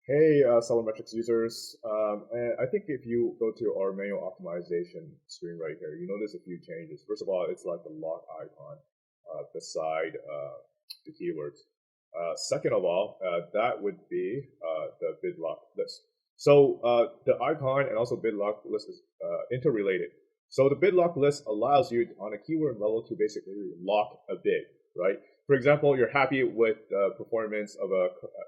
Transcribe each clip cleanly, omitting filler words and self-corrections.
Hey, SellerMetrics users. And I think if you go to our manual optimization screen right here, you notice a few changes. First of all, it's like the lock icon beside the keywords. Second of all, that would be the bid lock list. So the icon and also bid lock list is interrelated. So the bid lock list allows you on a keyword level to basically lock a bid, right? For example, you're happy with the performance of a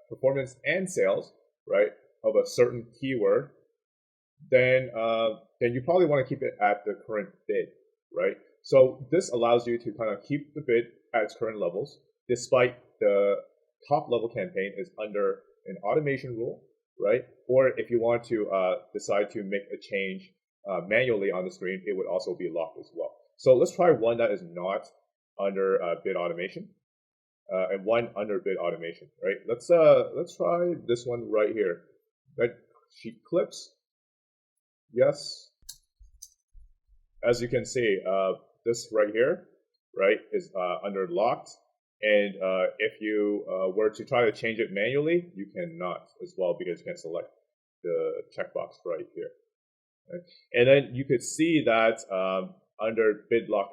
performance and sales, right, of a certain keyword, then you probably want to keep it at the current bid, right? So this allows you to kind of keep the bid at its current levels, despite the top level campaign is under an automation rule, right? Or if you want to decide to make a change manually on the screen, it would also be locked as well. So let's try one that is not under bid automation. And one under bid automation, right? Let's try this one right here. Red sheet clips. Yes. As you can see, this right here, right, is under locked. And if you were to try to change it manually, you cannot as well because you can select the checkbox right here. Right? And then you could see that under bid lock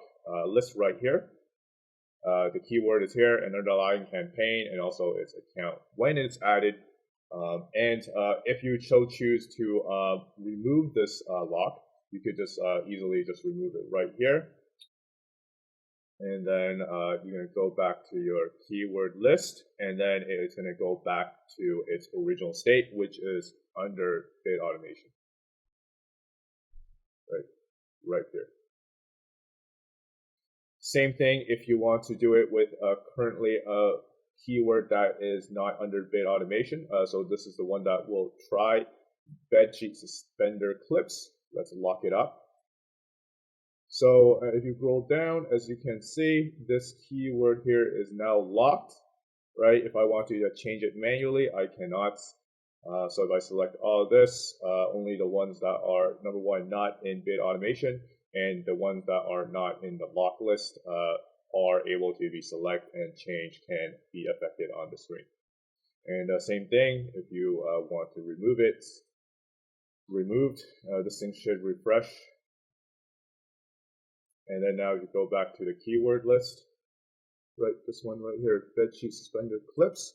list right here, the keyword is here, an underlying campaign, and also its account when it's added. And if you choose to remove this lock, you could just easily just remove it right here. And then you're going to go back to your keyword list, and then it's going to go back to its original state, which is under bid automation. Right here. Same thing if you want to do it with currently a keyword that is not under bid automation. So this is the one that will try bedsheet suspender clips. Let's lock it up. So if you scroll down, as you can see, this keyword here is now locked, right? If I want to change it manually, I cannot. So if I select all of this, only the ones that are, number one, not in bid automation, and the ones that are not in the lock list are able to be selected, and change can be affected on the screen. And same thing, if you want to remove it, removed, this thing should refresh. And then now you go back to the keyword list, right, this one right here, bedsheet suspender clips.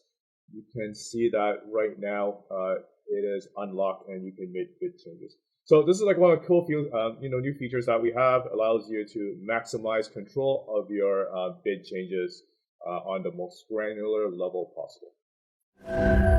You can see that right now it is unlocked and you can make bid changes. So this is like one of the cool new features that we have. Allows you to maximize control of your bid changes on the most granular level possible.